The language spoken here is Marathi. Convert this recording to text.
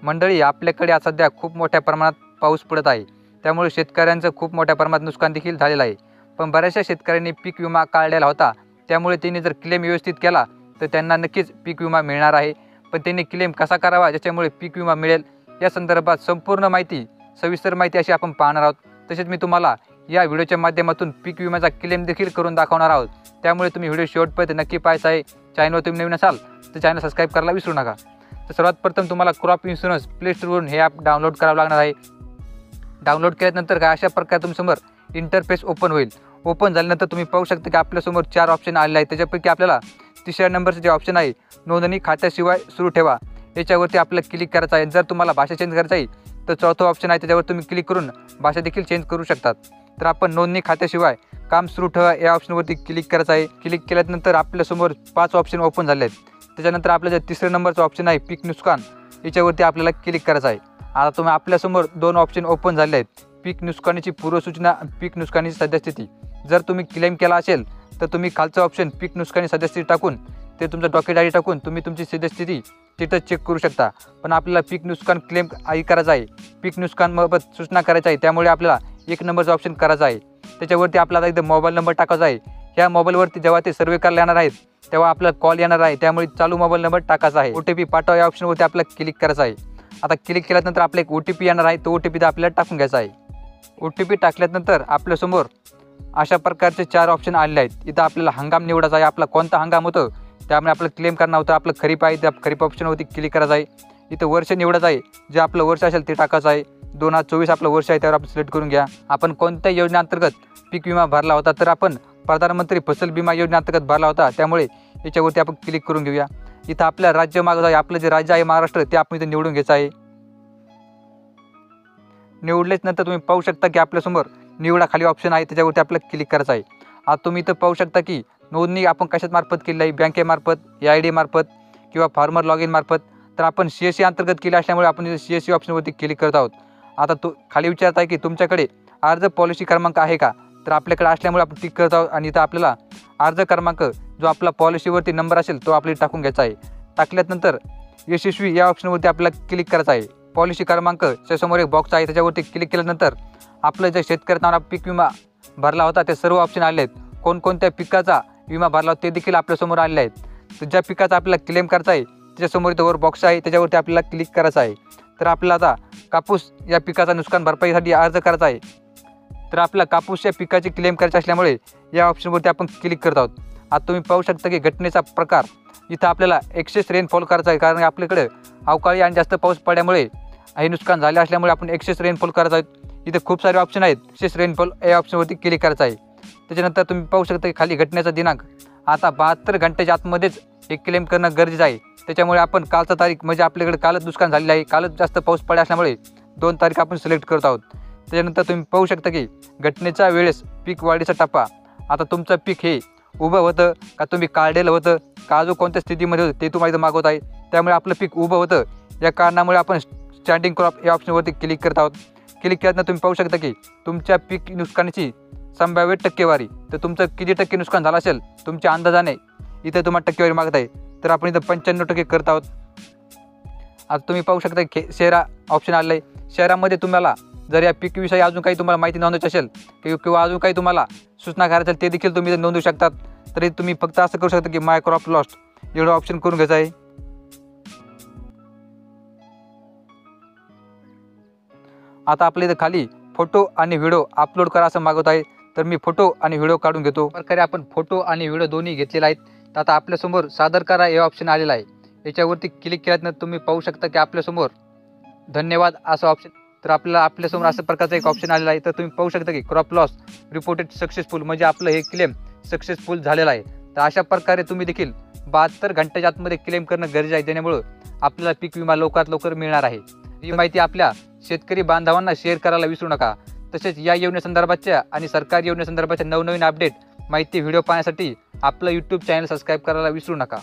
मंडळी, आपल्याकडे आज सध्या खूप मोठ्या प्रमाणात पाऊस पडत आहे, त्यामुळे शेतकऱ्यांचं खूप मोठ्या प्रमाणात नुकसान देखील झालेलं आहे. पण बऱ्याचशा शेतकऱ्यांनी पीक विमा काढलेला होता, त्यामुळे त्यांनी जर क्लेम व्यवस्थित केला तर त्यांना नक्कीच पीक विमा मिळणार आहे. पण त्यांनी क्लेम कसा करावा ज्याच्यामुळे पीक विमा मिळेल या संदर्भात संपूर्ण माहिती, सविस्तर माहिती अशी आपण पाहणार आहोत. तसेच मी तुम्हाला या व्हिडिओच्या माध्यमातून पीक विम्याचा क्लेम देखील करून दाखवणार आहोत, त्यामुळे तुम्ही व्हिडिओ शेवटपर्यंत नक्की पाहायचा आहे. चॅनलवर तुम्ही नवीन असाल तर चॅनल सबस्क्राईब करायला विसरू नका. तर सर्वात प्रथम तुम्हाला क्रॉप इन्शुरन्स प्ले स्टोरवरून हे ॲप डाउनलोड करावं लागणार आहे. डाउनलोड केल्यानंतर काय अशा प्रकारे तुमच्यासमोर इंटरफेस ओपन होईल. ओपन झाल्यानंतर तुम्ही पाहू शकता की आपल्यासमोर 4 ऑप्शन आलेले आहेत. त्याच्यापैकी आपल्याला तिसऱ्या नंबरचं जे ऑप्शन आहे, नोंदणी खात्याशिवाय सुरू ठेवा, याच्यावरती आपल्याला क्लिक करायचं आहे. जर तुम्हाला भाषा चेंज करायची आहे तर चौथा ऑप्शन आहे, त्याच्यावर तुम्ही क्लिक करून भाषा देखील चेंज करू शकतात. तर आपण नोंदणी खात्याशिवाय काम सुरू ठेवा या ऑप्शनवरती क्लिक करायचं आहे. क्लिक केल्यानंतर आपल्यासमोर 5 ऑप्शन ओपन झाले आहेत. त्याच्यानंतर आपलं जे तिसऱ्या नंबरचं ऑप्शन आहे पीक नुकसान, याच्यावरती आपल्याला क्लिक करायचं आहे. आता तुम्ही आपल्यासमोर 2 ऑप्शन ओपन झाले आहेत, पीक नुकसानीची पूर्वसूचना, पीक नुकसानीची सद्यस्थिती. जर तुम्ही क्लेम केला असेल तर तुम्ही खालचं ऑप्शन पीक नुकसानी सद्यस्थिती टाकून ते तुमचं डॉक्युमेंट आय डी टाकून तुम्ही तुमची सद्यस्थिती तिथं चेक करू शकता. पण आपल्याला पीक नुकसान क्लेम करायचं आहे, पीक नुकसानबाबत सूचना करायची आहे, त्यामुळे आपल्याला 1 नंबरचं ऑप्शन करायचं आहे. त्याच्यावरती आपल्याला इथं मोबाईल नंबर टाकायचा आहे. ह्या मोबाईलवरती जेव्हा ते सर्वे करायला येणार आहेत तेव्हा आपल्याला कॉल येणार आहे, त्यामुळे चालू मोबाईल नंबर टाकायचा आहे. OTP पाठवा या ऑप्शनवरती आपल्याला क्लिक करायचं आहे. आता क्लिक केल्यानंतर आपला एक OTP येणार आहे, तो OTP आपल्याला टाकून घ्यायचा आहे. OTP टाकल्यानंतर आपल्यासमोर अशा प्रकारचे 4 ऑप्शन आलेले आहेत. इथं आपल्याला हंगाम निवडायचा आहे, आपला कोणता हंगाम होतं त्यामुळे आपलं क्लेम करणार होतं. आपलं खरीप आहे, त्या खरीप ऑप्शनवरती क्लिक करायचं आहे. इथं वर्ष निवडायचं आहे, जे आपलं वर्ष असेल ते टाकायचं आहे. 2024 आपलं वर्ष आहे, त्यावर आपण सिलेक्ट करून घ्या. आपण कोणत्या योजनेअंतर्गत पीक विमा भरला होता, तर आपण प्रधानमंत्री फसल विमा योजनेअंतर्गत भरला होता, त्यामुळे याच्यावरती आपण क्लिक करून घेऊया. इथं आपलं राज्य मागत आहे, आपलं जे राज्य आहे महाराष्ट्र ते आपण इथं निवडून घ्यायचं आहे. निवडल्याच नंतर तुम्ही पाहू शकता की आपल्यासमोर निवडा खाली ऑप्शन आहे, त्याच्यावरती आपल्याला क्लिक करायचं आहे. आता तुम्ही इथं पाहू शकता की नोंदणी आपण कशात मार्फत केली आहे, बँकेमार्फत, AID मार्फत किंवा फार्मर लॉग इन मार्फत. तर आपण CSC अंतर्गत केली असल्यामुळे आपण इथं CSC ऑप्शनवरती क्लिक करत आहोत. आता तो खाली विचारत आहे की तुमच्याकडे अर्ज पॉलिसी क्रमांक आहे का, तर आपल्याकडे असल्यामुळे आपण क्लिक करत आहोत. आणि इथं आपल्याला अर्ज क्रमांक जो आपला पॉलिसीवरती नंबर असेल तो आपल्याला टाकून घ्यायचा आहे. टाकल्यानंतर यशस्वी या ऑप्शनवरती आपल्याला क्लिक करायचं आहे. पॉलिसी क्रमांकच्या समोर एक बॉक्स आहे, त्याच्यावरती क्लिक केल्यानंतर आपलं जे शेतकऱ्यांना पीक विमा भरला होता ते सर्व ऑप्शन आले आहेत. कोणकोणत्या पिकाचा विमा भरला होता ते देखील आपल्यासमोर आलेले आहेत. तर ज्या पिकाचा आपल्याला क्लेम करायचा आहे त्याच्यासमोर इथं वर बॉक्स आहे, त्याच्यावरती आपल्याला क्लिक करायचं आहे. तर आपल्याला आता कापूस या पिकाचा नुकसान भरपाईसाठी अर्ज करायचा आहे. तर आपल्या कापूस या पिकाची क्लेम करायची असल्यामुळे या ऑप्शनवरती आपण क्लिक करत आहोत. आता तुम्ही पाहू शकता की घटनेचा प्रकार इथं आपल्याला एक्सेस रेनफॉल करायचा आहे, कारण आपल्याकडे अवकाळी आणि जास्त पाऊस पडल्यामुळे हे नुकसान झाले असल्यामुळे आपण एक्सेस रेनफॉल करायचं आहे. इथे खूप सारे ऑप्शन आहेत, एक्सेस रेनफॉल या ऑप्शनवरती क्लिक करायचं आहे. त्याच्यानंतर तुम्ही पाहू शकता की खाली घटनेचा दिनांक. आता 72 घंट्याच्या आतमध्येच हे क्लेम करणं गरजेचं आहे, त्याच्यामुळे आपण कालचा तारीख म्हणजे आपल्याकडे कालच नुकसान झालेलं आहे, कालच जास्त पाऊस पडला असल्यामुळे 2 तारीख आपण सिलेक्ट करत आहोत. त्याच्यानंतर तुम्ही पाहू शकता की घटनेच्या वेळेस पीक वाढीचा टप्पा. आता तुमचं पीक हे उभं होतं का तुम्ही काढलेलं होतं का अजून कोणत्या स्थितीमध्ये होतं ते तुम्हाला इथं मागवत आहे, त्यामुळे आपलं पीक उभं होतं या कारणामुळे आपण स्टँडिंग क्रॉप या ऑप्शनवरती क्लिक करत आहोत. क्लिक केल्यानंतर तुम्ही पाहू शकता की तुमच्या पीक नुकसानीची संभाव्य टक्केवारी, तर तुमचं किती टक्के नुकसान झालं असेल तुमच्या अंदाजाने इथं तुम्हाला टक्केवारी मागत आहे. तर आपण इथं 95% करत आहोत. आता तुम्ही पाहू शकता की शहरा ऑप्शन आलेलं आहे. शहरामध्ये तुम्हाला जर या पीकविषयी अजून काही तुम्हाला माहिती नोंदवायची असेल किंवा अजून काही तुम्हाला सूचना करायच्या असेल ते देखील तुम्ही इथं नोंदवू शकतात. तरी तुम्ही फक्त असं करू शकता की माय क्रॉप लॉस्ट एवढं ऑप्शन करून घ्यायचं आहे. आता आपल्या इथं खाली फोटो आणि व्हिडिओ अपलोड करा असं मागवत आहे, तर मी फोटो आणि व्हिडिओ काढून घेतो. प्रकारे आपण फोटो आणि व्हिडिओ दोन्ही घेतलेले आहेत. तर आता आपल्यासमोर सादर करा हे ऑप्शन आलेलं आहे, याच्यावरती क्लिक केल्यानंतर तुम्ही पाहू शकता की आपल्यासमोर धन्यवाद असं ऑप्शन. तर आपल्यासमोर असं प्रकारचं एक ऑप्शन आलेलं आहे. तर तुम्ही पाहू शकता की क्रॉप लॉस रिपोर्टेड सक्सेसफुल, म्हणजे आपलं हे क्लेम सक्सेसफुल झालेलं आहे. तर अशा प्रकारे तुम्ही देखील 72 घंट्याच्या आतमध्ये क्लेम करणं गरजेचं आहे, जेणेमुळे आपल्याला पीक विमा लवकरात लवकर मिळणार आहे. ही माहिती आपल्या शेतकरी बांधवांना शेअर करायला विसरू नका. तसेच या योजनेसंदर्भातच्या आणि सरकारी योजनेसंदर्भाच्या नवनवीन अपडेट माहिती व्हिडिओ पाहण्यासाठी आपलं YouTube चॅनल सबस्क्राईब करायला विसरू नका.